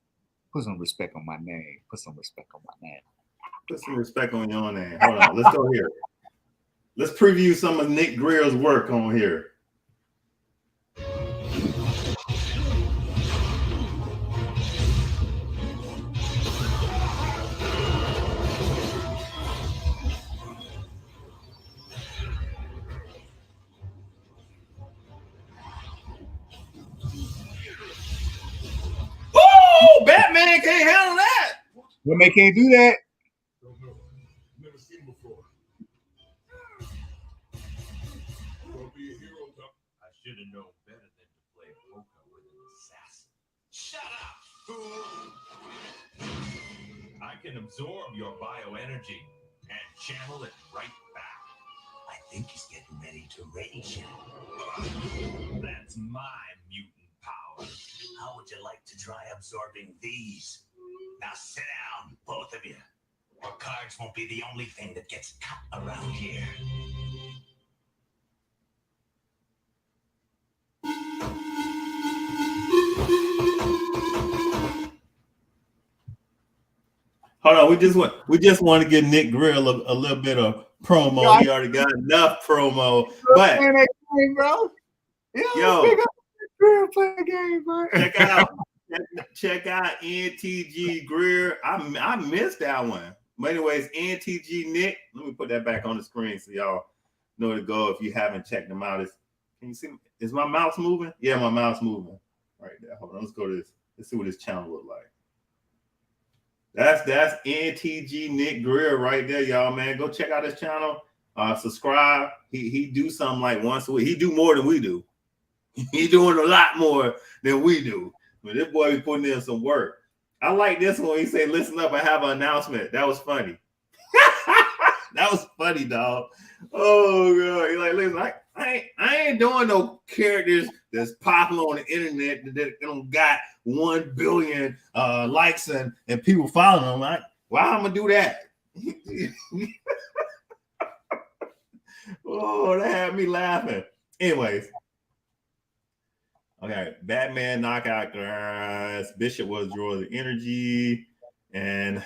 Put some respect on my name. Put some respect on my name. Put some respect on your name. Hold on. Let's go here. Let's preview some of Nick Greer's work on here. Oh, Batman can't handle that. Batman can't do that. Don't know. Never seen before. Don't be a hero, Doc. I should have known better than to play poker with an assassin. Shut up, fool! I can absorb your bioenergy and channel it right back. I think he's getting ready to rage him. That's my mutant power. How would you like to try absorbing these? Now sit down, both of you. Or cards won't be the only thing that gets cut around here. Hold on, we just want to give Nick Greer a little bit of promo. He already got enough promo. But game, bro. yo, play the game, bro. check out NTG Greer. I missed that one. But anyways, NTG Nick. Let me put that back on the screen so y'all know where to go if you haven't checked them out. Can you see? Is my mouse moving? Yeah, my mouse moving right there. Hold on, let's go to this. Let's see what this channel look like. That's NTG Nick Greer right there, y'all, man. Go check out his channel. Subscribe. He do something like once a week. He do more than we do. He doing a lot more than we do. But this boy be putting in some work. I like this one. He said, "Listen up, I have an announcement." That was funny. That was funny, dog. Oh god. He's like, listen, I ain't doing no characters that's popular on the internet that don't got 1 billion likes and people following them. Like, why I'm gonna do that? Oh, that had me laughing. Anyways, okay, Batman knockout guys. Bishop was draw the energy, and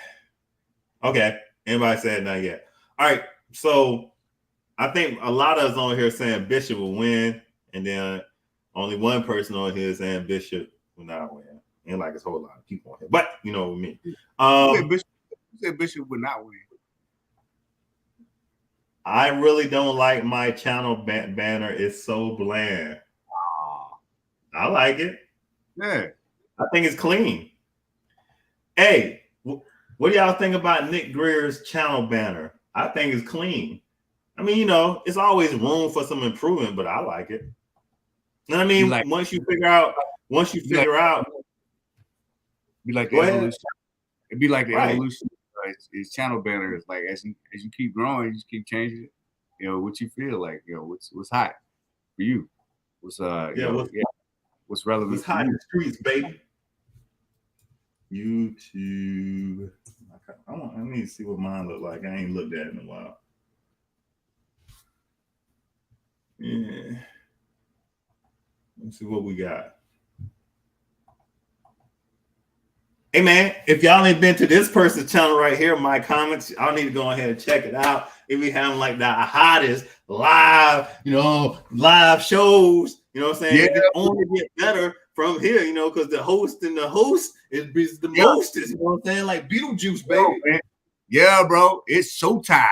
okay, anybody said not yet. All right, so I think a lot of us on here saying Bishop will win, and then only one person on here saying Bishop will not win. And like it's a whole lot of people on here, but you know what I mean. Bishop would not win. I really don't like my channel banner. It's so bland. I like it. Yeah, I think it's clean. Hey, what do y'all think about Nick Greer's channel banner? I think it's clean. I mean, you know, it's always room for some improvement, but I like it. You know what I mean? Like, once you figure out, be like the evolution. It'd be like the Right. evolution. His channel banner is like as you keep growing, you just keep changing it. You know what you feel like. You know what's hot for you. What's what's relevant? It's hot in the streets, baby. YouTube. I need to see what mine look like. I ain't looked at it in a while. Yeah. Let's see what we got. Hey man, if y'all ain't been to this person's channel right here, my comments, y'all need to go ahead and check it out. If we having like the hottest live shows, you know what I'm saying? Yeah. It only get better from here, you know, because the host is the mostest, you know what I'm saying? Like Beetlejuice, baby. Oh, man. Yeah, bro. It's showtime.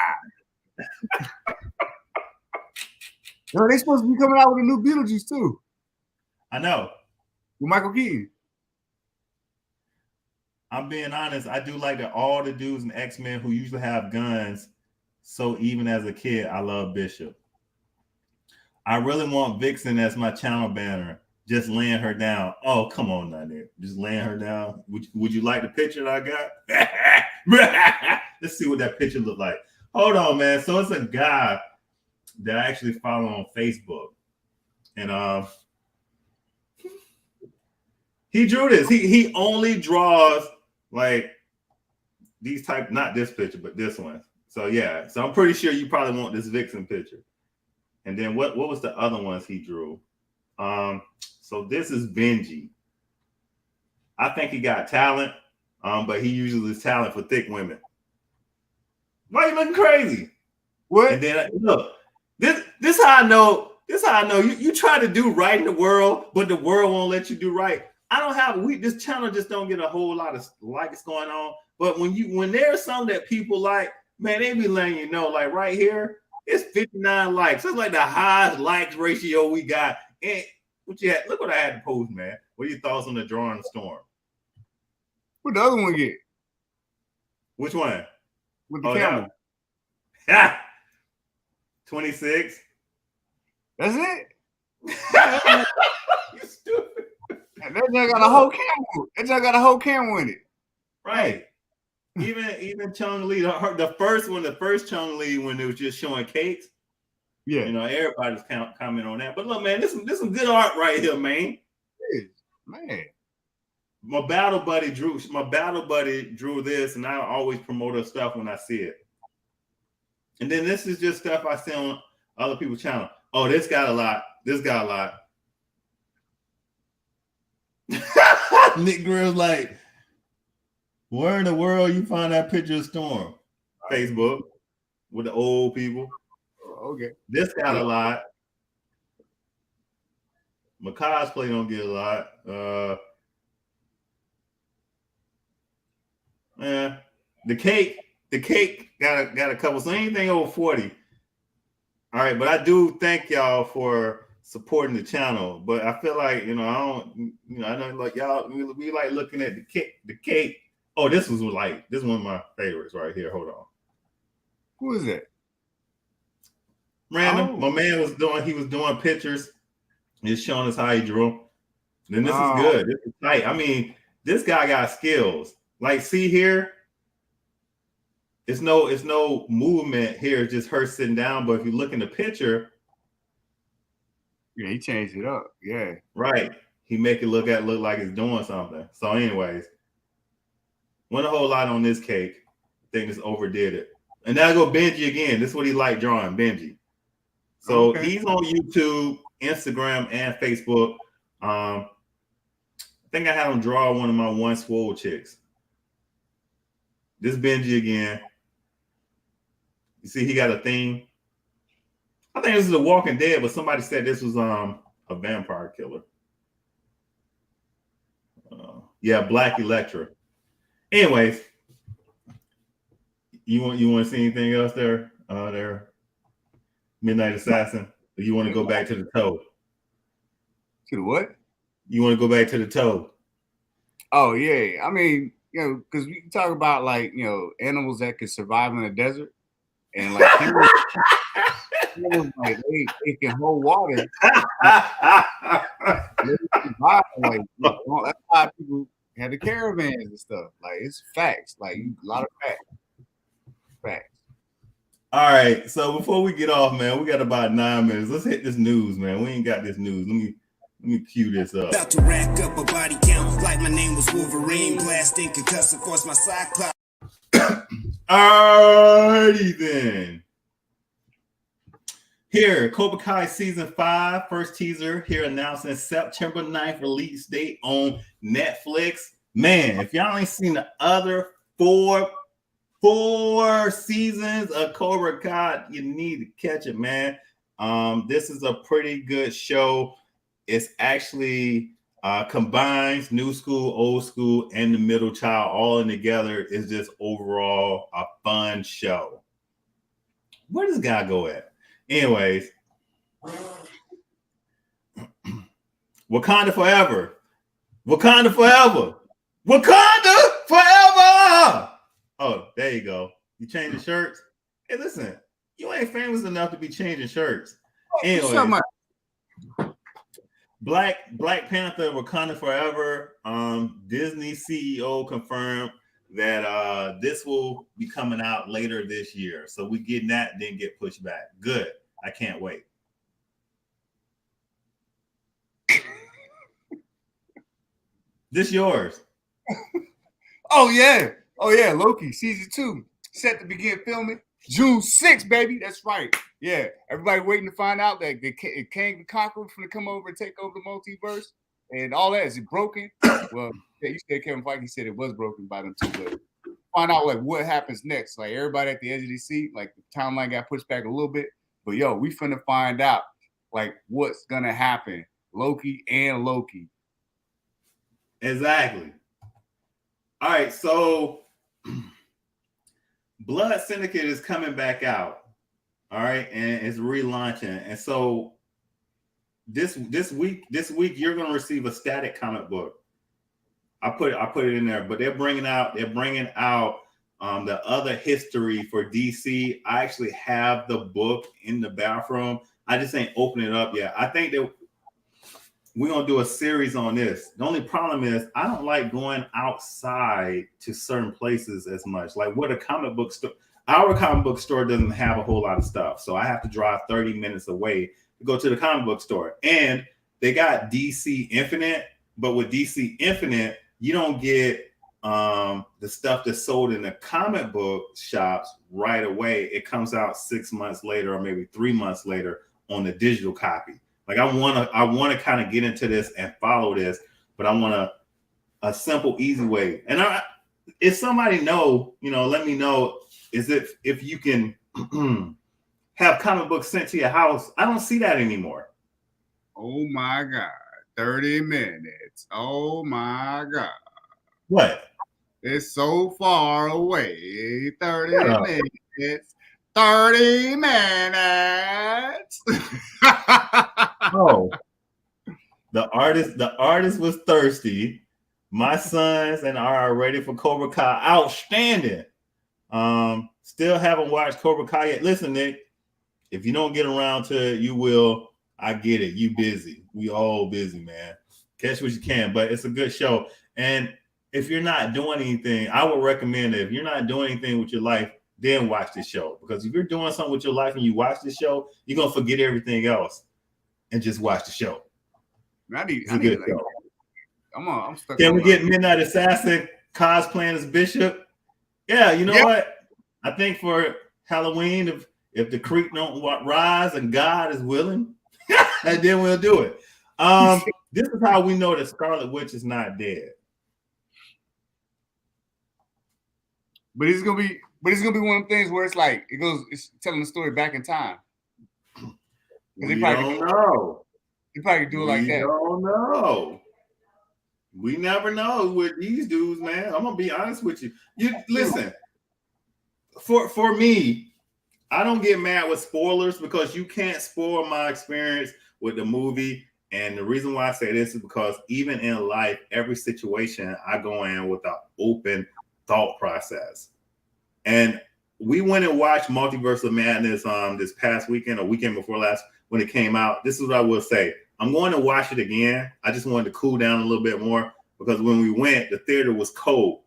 Yo, they supposed to be coming out with a new Beetlejuice too. I know. With Michael Keaton. I'm being honest. I do like that all the dudes in X-Men who usually have guns. So even as a kid, I love Bishop. I really want Vixen as my channel banner. Just laying her down. Oh, come on, Nani. Just laying her down. Would you like the picture that I got? Let's see what that picture look like. Hold on, man. So it's a guy that I actually follow on Facebook. And he drew this. He only draws like these type, not this picture, but this one. So yeah. So I'm pretty sure you probably want this Vixen picture. And then what was the other ones he drew? So this is Benji. I think he got talent, but he uses talent for thick women. Why are you looking crazy? What? And then look, this how I know. This how I know you try to do right in the world, but the world won't let you do right. I don't have this channel just don't get a whole lot of likes going on. But when there's something that people like, man, they be letting you know, like right here, it's 59 likes. It's like the highest likes ratio we got. And what you had, look what I had to post, man. What are your thoughts on the drawing storm? What the other one get? Which one? With the camera. Yeah. 26. That's it? You stupid. That just got a whole camera. That just got a whole camera in it. Right. Even Chung Lee, the first Chung Lee when it was just showing cakes. Yeah. You know, everybody's comment on that. But look, man, this some good art right here, man. Man. My battle buddy drew this, and I always promote her stuff when I see it. And then this is just stuff I see on other people's channel. Oh, this got a lot. This got a lot. Nick Grill's like, where in the world you find that picture of Storm? Facebook with the old people. Okay. This got a lot. My cosplay don't get a lot. Yeah, the cake got a couple. So anything over 40. All right, but I do thank y'all for supporting the channel. But I feel like I know like y'all we like looking at the cake. Oh, this is one of my favorites right here. Hold on. Who is that? Random. Oh. My man was doing pictures. He's showing us how he drew. Then this is good. This is tight. I mean, this guy got skills. Like, see here, it's no movement here, it's just her sitting down. But if you look in the picture, yeah, he changed it up. Yeah, right. He make it look like it's doing something. So, anyways, went a whole lot on this cake. I think this overdid it. And now go Benji again. This is what he like drawing, Benji. So he's on YouTube, Instagram, and Facebook. I think I had him draw one of my One Swole chicks. This Benji again. You see, he got a theme. I think this is The Walking Dead, but somebody said this was a vampire killer. Yeah, Black Electra. Anyways, you want to see anything else there? There, Midnight Assassin. Or you want to go back to the toe? To the what? You want to go back to the toe? Oh yeah, I mean, because we can talk about like animals that can survive in the desert, and like animals like they can hold water. They survive, like, that's why people have the caravans and stuff. Like it's facts, like a lot of facts. All right, so before we get off, man, we got about 9 minutes. Let's hit this news, man. We ain't got this news. Let me cue this up. About to rack up a body count like my name was Wolverine. Blasting concussive force my cyclops. Alrighty then. Here, Cobra Kai Season 5, first teaser here announcing September 9th release date on Netflix. Man, if y'all ain't seen the other 4 4 seasons of Cobra Kai. You need to catch it, man. This is a pretty good show. It's actually combines new school, old school, and the middle child all in together. It's just overall a fun show. Where does guy go at? Anyways, Wakanda forever. Wakanda forever. Wakanda forever. Oh, there you go. You changing shirts? Hey, listen, you ain't famous enough to be changing shirts. Anyway, Black Panther, Wakanda forever. Disney CEO confirmed that this will be coming out later this year. So we getting that, then get pushed back. Good. I can't wait. This yours. Oh yeah. Loki season 2 set to begin filming June 6th, baby. That's right. Yeah, everybody waiting to find out that Kang the Conqueror going to come over and take over the multiverse and all that. Is it broken? Well, yeah, you said Kevin Feige said it was broken by them too, but find out like what happens next. Like everybody at the edge of the seat, like the timeline got pushed back a little bit, but yo, we finna find out like what's gonna happen. Loki. Exactly. All right, so Blood Syndicate is coming back out. All right, and it's relaunching. And so this week you're gonna receive a static comic book. I put it in there, but they're bringing out the other history for DC. I actually have the book in the bathroom. I just ain't opened it up yet. I think that we're gonna do a series on this. The only problem is I don't like going outside to certain places as much. Like what a comic book store, our comic book store doesn't have a whole lot of stuff. So I have to drive 30 minutes away to go to the comic book store. And they got DC Infinite, but with DC Infinite, you don't get the stuff that's sold in the comic book shops right away. It comes out 6 months later or maybe 3 months later on the digital copy. Like I want to kind of get into this and follow this, but I want a simple, easy way. And if somebody know, let me know. Is if you can have comic books sent to your house? I don't see that anymore. Oh my God, 30 minutes. Oh my God. What? It's so far away. 30 minutes. 30 minutes. Oh, the artist was thirsty. My sons and are ready for Cobra Kai. Outstanding. Still haven't watched Cobra Kai yet. Listen, Nick, if you don't get around to it, you will. I get it. You busy. We all busy, man. Catch what you can, but it's a good show. And if you're not doing anything, I would recommend that if you're not doing anything with your life, then watch this show. Because if you're doing something with your life and you watch this show, you're gonna forget everything else and just watch the show. I need show. I'm stuck. Can we get Midnight Assassin cosplaying as Bishop? Yeah, you know what? I think for Halloween, if the creek don't rise and God is willing, and then we'll do it. This is how we know that Scarlet Witch is not dead. But it's gonna be one of them things where it's telling the story back in time. We don't know. You probably do it like that. We don't know. We never know with these dudes, man. I'm gonna be honest with you. You listen. For me, I don't get mad with spoilers because you can't spoil my experience with the movie. And the reason why I say this is because even in life, every situation I go in with an open thought process. And we went and watched Multiverse of Madness this past weekend or weekend before last when it came out. This is what I will say. I'm going to watch it again. I just wanted to cool down a little bit more because when we went, the theater was cold.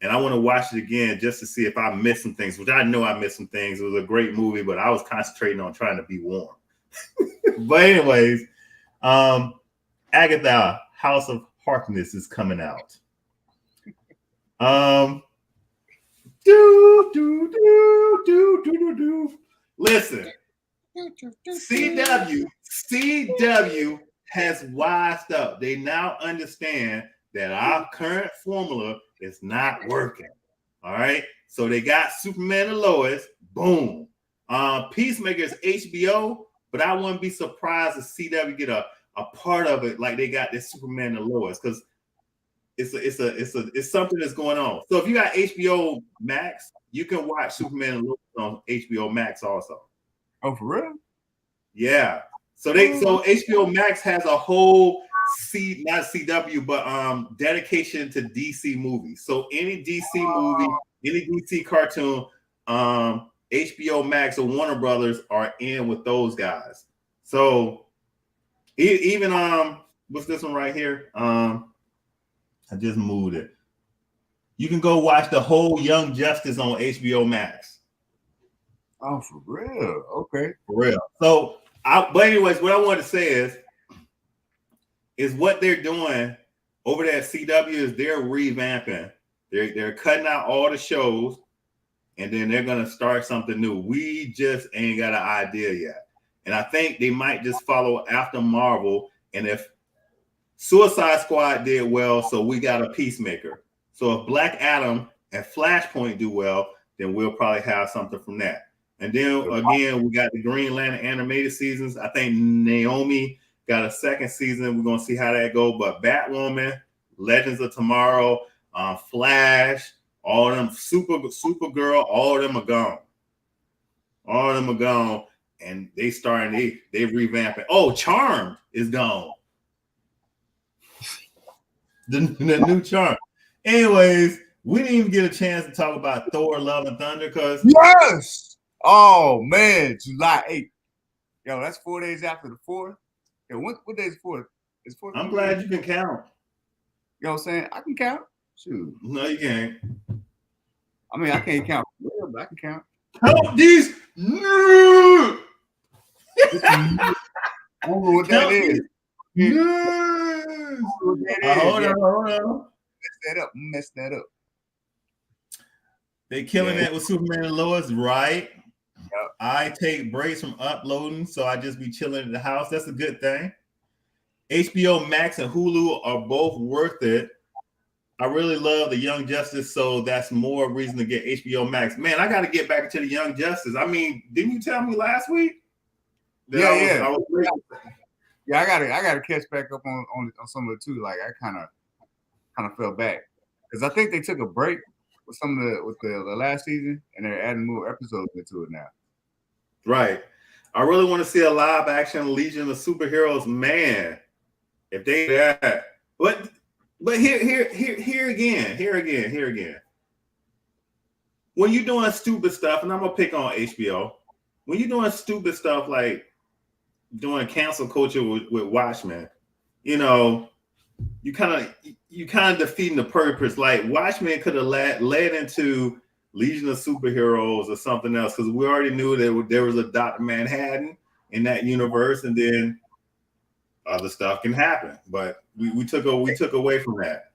And I want to watch it again just to see if I missed some things, which I know I missed some things. It was a great movie, but I was concentrating on trying to be warm. But anyways, Agatha, House of Harkness is coming out. Listen, CW has wised up. They now understand that our current formula is not working. All right. So they got Superman and Lois. Boom. Peacemaker is HBO, but I wouldn't be surprised if CW get a part of it like they got this Superman and Lois, because it's something that's going on. So if you got HBO Max, you can watch Superman and Lois on HBO Max also. Oh, for real? Yeah. So HBO Max has a whole not CW, but dedication to DC movies. So any DC movie, any DC cartoon, HBO Max or Warner Brothers are in with those guys. So even what's this one right here? I just moved it. You can go watch the whole Young Justice on HBO Max. Oh, for real? Okay. For real. So but anyways, what I want to say is what they're doing over there at CW is they're revamping. They're cutting out all the shows, and then they're gonna start something new. We just ain't got an idea yet. And I think they might just follow after Marvel. And if Suicide Squad did well, so we got a Peacemaker. So if Black Adam and Flashpoint do well, then we'll probably have something from that. And then again, we got the Green Lantern animated seasons. I think Naomi got a second season. We're gonna see how that goes. But Batwoman, Legends of Tomorrow, Flash, all of them, Supergirl, all of them are gone. All of them are gone, and they revamping. Oh, Charmed is gone. The new Charm. Anyways, we didn't even get a chance to talk about Thor: Love and Thunder because yes. Oh man, July 8th. Yo, that's 4 days after the 4th. Yo, what day is 4th? It's 4th. I'm glad you can count. You know what I'm saying? I can count. Shoot. No, you can't. I mean, I can't count, but I can count. Count these. I don't know what that is. Hold on. Mess that up. They killing it with Superman and Lois, right? Yep. I take breaks from uploading, so I just be chilling in the house. That's a good thing. HBO Max and Hulu are both worth it. I really love the Young Justice, so that's more reason to get HBO Max. Man, I got to get back into the Young Justice. I mean, didn't you tell me last week? Yeah. I gotta catch back up on some of it too. Like I kind of fell back because I think they took a break with the last season, and they're adding more episodes into it now. Right. I really want to see a live action Legion of Superheroes. Man, if they that, but here again. When you're doing stupid stuff, and I'm gonna pick on HBO, when you're doing stupid stuff like doing cancel culture with Watchmen, you know, you kind of defeating the purpose. Like Watchmen could have led into Legion of Superheroes or something else, because we already knew that there was a Dr. Manhattan in that universe, and then other stuff can happen. But we took away from that.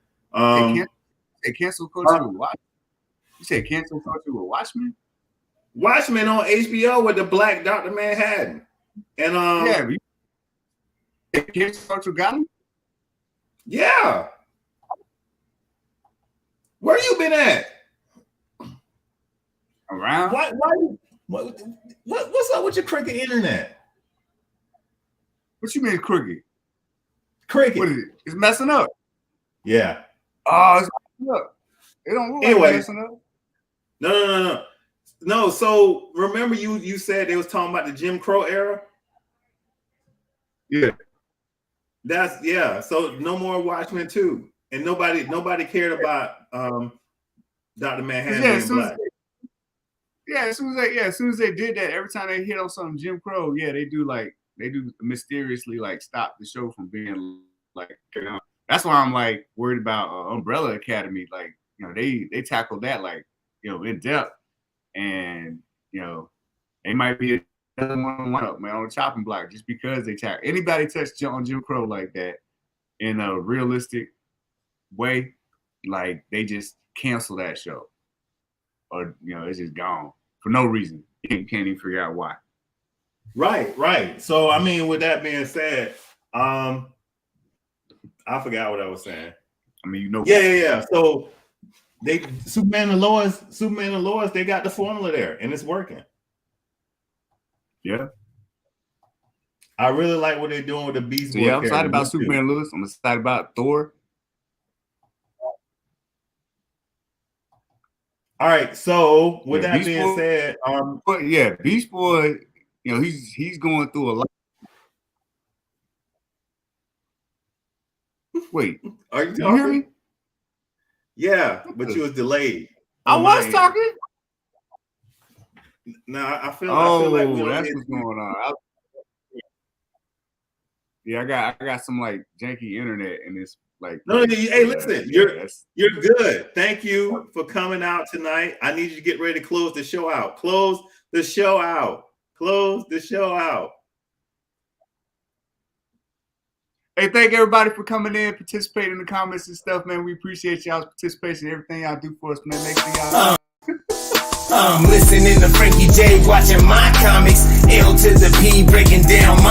They cancel culture with Watchmen. You said cancel culture with Watchmen? Watchmen on HBO with the Black Dr. Manhattan. And they cancel culture got him? Yeah. Where you been at? Around? What's up with your cricket internet? What you mean cricket? Cricket. What is it? It's messing up. Yeah. Oh, it's messing up. It don't look like it's messing up. No. So remember you said they was talking about the Jim Crow era? Yeah. So no more Watchmen 2. And nobody cared about Dr. Manhattan being black. As soon as they did that, every time they hit on something Jim Crow, they do mysteriously like stop the show from being like, you know. That's why I'm like worried about Umbrella Academy. Like, you know, they tackled that like, you know, in depth, and you know, they might be another one up, man, on the chopping block just because they tackle anybody touched on Jim Crow like that in a realistic way, like they just cancel that show, or you know, it's just gone for no reason. You can't even figure out why. Right. So I mean, with that being said, I forgot what I was saying. I mean, you know. Yeah. So Superman and Lois, they got the formula there, and it's working. Yeah. I really like what they're doing with the Beast Boy. So yeah, I'm excited about Superman and Lois. I'm excited about Thor. All right. So with that being said, but yeah, Beast Boy, you know, he's going through a lot. Wait, are you hear me? Yeah, but you was delayed. I was talking. No, I feel like that's what's going on. I got some like janky internet, and it's like hey, listen, you're good. Thank you for coming out tonight. I need you to get ready to close the show out. Close the show out. Close the show out. Hey, thank everybody for coming in, participating in the comments and stuff, man. We appreciate y'all's participation, everything y'all do for us, man. Make sure y'all. Listening to Frankie J, watching my comics, L to the P, breaking down my